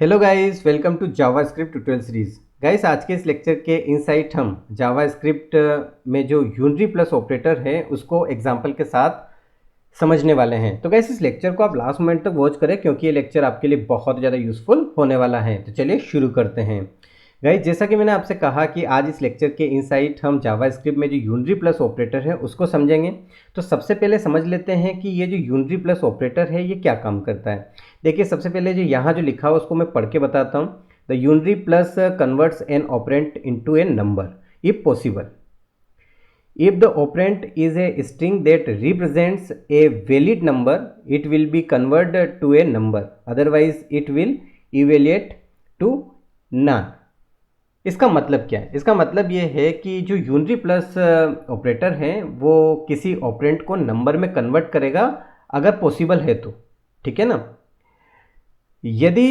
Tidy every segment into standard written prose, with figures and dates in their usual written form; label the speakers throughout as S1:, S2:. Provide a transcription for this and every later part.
S1: Hello guys, welcome to JavaScript tutorial series. Guys, आज के इस लेक्चर के इनसाइट हम जावास्क्रिप्ट में जो यूनरी प्लस ऑपरेटर है उसको एग्जांपल के साथ समझने वाले हैं। तो गाइस, इस लेक्चर को आप लास्ट मोमेंट तक वॉच करें क्योंकि ये लेक्चर आपके लिए बहुत ज़्यादा यूजफुल होने वाला है। तो चलिए शुरू करते हैं। गाइस, जैसा कि मैंने आपसे कहा कि आज इस लेक्चर के इनसाइट हम जावास्क्रिप्ट में जो यूनरी प्लस ऑपरेटर है उसको समझेंगे। तो सबसे पहले समझ लेते हैं कि ये जो यूनरी प्लस ऑपरेटर है ये क्या काम करता है। देखिए, सबसे पहले जो यहाँ जो लिखा हुआ उसको मैं पढ़ के बताता हूँ। The unary plus converts an operand into a number if possible. If the operand is a string that represents a valid number, it will be converted to a number. Otherwise, it will evaluate to none. इसका मतलब क्या है? इसका मतलब ये है कि जो यूनरी प्लस ऑपरेटर है वो किसी ऑपरेंड को नंबर में कन्वर्ट करेगा अगर पॉसिबल है तो। ठीक है ना। यदि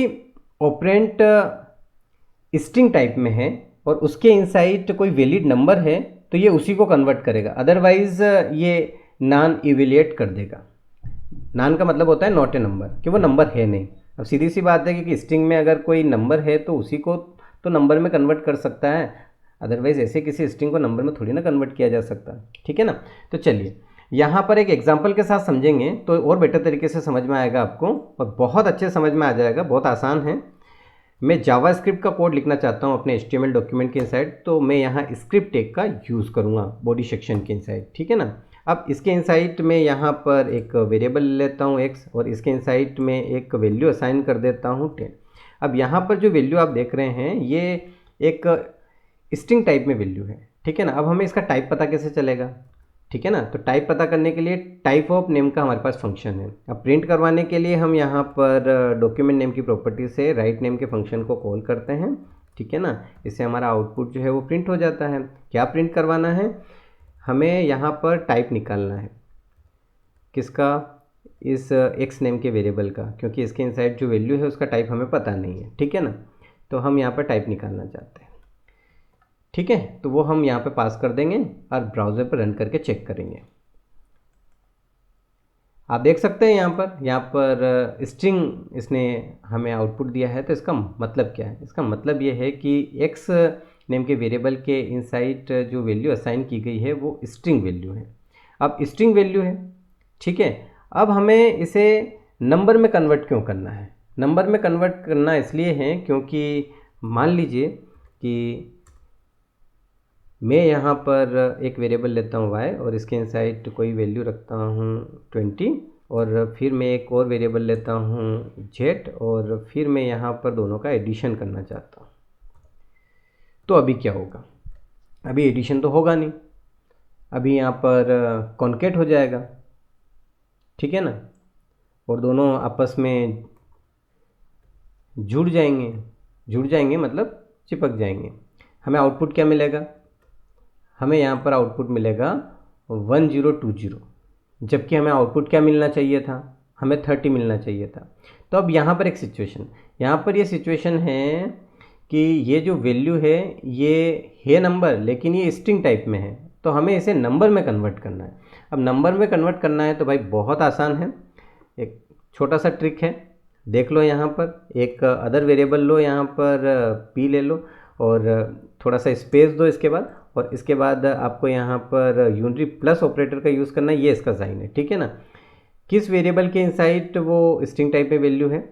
S1: ऑपरेंड स्ट्रिंग टाइप में है और उसके इनसाइड कोई वैलिड नंबर है तो ये उसी को कन्वर्ट करेगा, अदरवाइज ये नॉन इवेल्युएट कर देगा। नॉन का मतलब होता है नॉट ए नंबर, कि वो नंबर है नहीं। अब सीधी सी बात है कि स्ट्रिंग में अगर कोई नंबर है तो उसी को तो नंबर में कन्वर्ट कर सकता है, अदरवाइज ऐसे किसी स्ट्रिंग को नंबर में थोड़ी ना कन्वर्ट किया जा सकता। ठीक है ना। तो चलिए यहाँ पर एक एग्जाम्पल के साथ समझेंगे तो और बेटर तरीके से समझ में आएगा आपको, और बहुत अच्छे समझ में आ जाएगा। बहुत आसान है। मैं जावास्क्रिप्ट का कोड लिखना चाहता हूँ अपने HTML डॉक्यूमेंट के इनसाइड, तो मैं यहाँ स्क्रिप्ट टैग का यूज़ करूँगा बॉडी सेक्शन के इनसाइड। ठीक है ना। अब इसके इनसाइड में यहाँ पर एक वेरिएबल लेता हूँ x, और इसके इनसाइड में एक वैल्यू असाइन कर देता हूँ 10। अब यहाँ पर जो वैल्यू आप देख रहे हैं ये एक स्ट्रिंग टाइप में वैल्यू है। ठीक है ना। अब हमें इसका टाइप पता कैसे चलेगा? ठीक है ना। तो टाइप पता करने के लिए टाइप ऑफ नेम का हमारे पास फंक्शन है। अब प्रिंट करवाने के लिए हम यहाँ पर डॉक्यूमेंट नेम की प्रॉपर्टी से राइट नेम के फंक्शन को कॉल करते हैं। ठीक है ना। इससे हमारा आउटपुट जो है वो प्रिंट हो जाता है। क्या प्रिंट करवाना है? हमें यहाँ पर टाइप निकालना है। किसका? इस एक्स नेम के वेरिएबल का, क्योंकि इसके इनसाइड जो वैल्यू है उसका टाइप हमें पता नहीं है। ठीक है ना। तो हम यहाँ पर टाइप निकालना चाहते हैं। ठीक है, तो वो हम यहाँ पे पास कर देंगे और ब्राउज़र पर रन करके चेक करेंगे। आप देख सकते हैं यहाँ पर स्ट्रिंग इसने हमें आउटपुट दिया है। तो इसका मतलब क्या है? इसका मतलब ये है कि एक्स नेम के वेरिएबल के इनसाइड जो वैल्यू असाइन की गई है वो स्ट्रिंग वैल्यू है। अब स्ट्रिंग वैल्यू है, ठीक है। अब हमें इसे नंबर में कन्वर्ट क्यों करना है? नंबर में कन्वर्ट करना इसलिए है क्योंकि मान लीजिए कि मैं यहाँ पर एक वेरिएबल लेता हूँ y और इसके इनसाइड कोई वैल्यू रखता हूँ 20, और फिर मैं एक और वेरिएबल लेता हूँ z, और फिर मैं यहाँ पर दोनों का एडिशन करना चाहता हूँ। तो अभी क्या होगा? अभी एडिशन तो होगा नहीं, अभी यहाँ पर कॉन्केट हो जाएगा। ठीक है ना। और दोनों आपस में जुड़ जाएंगे मतलब चिपक जाएंगे। हमें आउटपुट क्या मिलेगा? हमें यहाँ पर आउटपुट मिलेगा 1020, जबकि हमें आउटपुट क्या मिलना चाहिए था? हमें 30 मिलना चाहिए था। तो अब यहाँ पर एक सिचुएशन, यहाँ पर ये सिचुएशन है कि ये जो वैल्यू है ये है नंबर, लेकिन ये स्ट्रिंग टाइप में है, तो हमें इसे नंबर में कन्वर्ट करना है। अब नंबर में कन्वर्ट करना है तो भाई बहुत आसान है। एक छोटा सा ट्रिक है, देख लो। यहाँ पर एक अदर वेरिएबल लो, यहाँ पर p ले लो और थोड़ा सा स्पेस दो इसके बाद, और इसके बाद आपको यहाँ पर यूनरी प्लस ऑपरेटर का यूज़ करना है। ये इसका साइन है। ठीक है ना। किस वेरिएबल के इनसाइड वो स्ट्रिंग टाइप में वैल्यू है?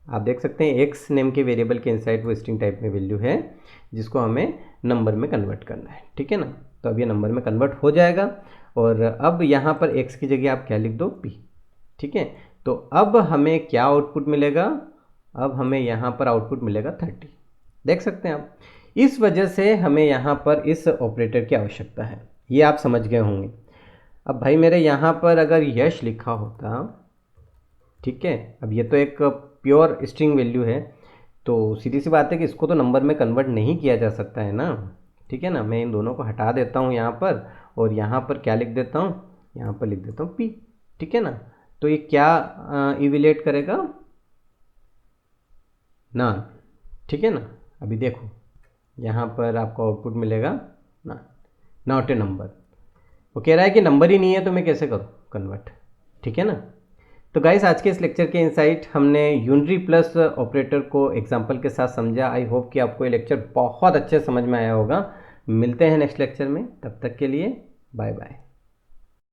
S1: आप देख सकते हैं एक्स नेम के वेरिएबल के इनसाइड वो स्ट्रिंग टाइप में वैल्यू है, जिसको हमें नंबर में कन्वर्ट करना है। ठीक है ना। तो अब ये नंबर में कन्वर्ट हो जाएगा, और अब यहाँ पर एक्स की जगह आप क्या लिख दो? p। ठीक है। तो अब हमें क्या आउटपुट मिलेगा? अब हमें यहाँ पर आउटपुट मिलेगा 30। देख सकते हैं आप। इस वजह से हमें यहाँ पर इस ऑपरेटर की आवश्यकता है। ये आप समझ गए होंगे। अब भाई मेरे यहाँ पर अगर यश लिखा होता, ठीक है, अब ये तो एक प्योर स्ट्रिंग वैल्यू है, तो सीधी सी बात है कि इसको तो नंबर में कन्वर्ट नहीं किया जा सकता है ना। ठीक है ना। मैं इन दोनों को हटा देता हूँ यहाँ पर, और यहाँ पर क्या लिख देता हूँ? यहाँ पर लिख देता हूँ p। ठीक है ना। तो ये क्या इवेल्युएट करेगा? नॉन। ठीक है ना। अभी देखो यहाँ पर आपको आउटपुट मिलेगा ना, नॉट ए नंबर। वो कह रहा है कि नंबर ही नहीं है तो मैं कैसे करूँ कन्वर्ट? ठीक है ना। तो गाइस आज के इस लेक्चर के इनसाइट हमने यूनरी प्लस ऑपरेटर को एग्जांपल के साथ समझा। आई होप कि आपको ये लेक्चर बहुत अच्छे समझ में आया होगा। मिलते हैं नेक्स्ट लेक्चर में, तब तक के लिए बाय बाय।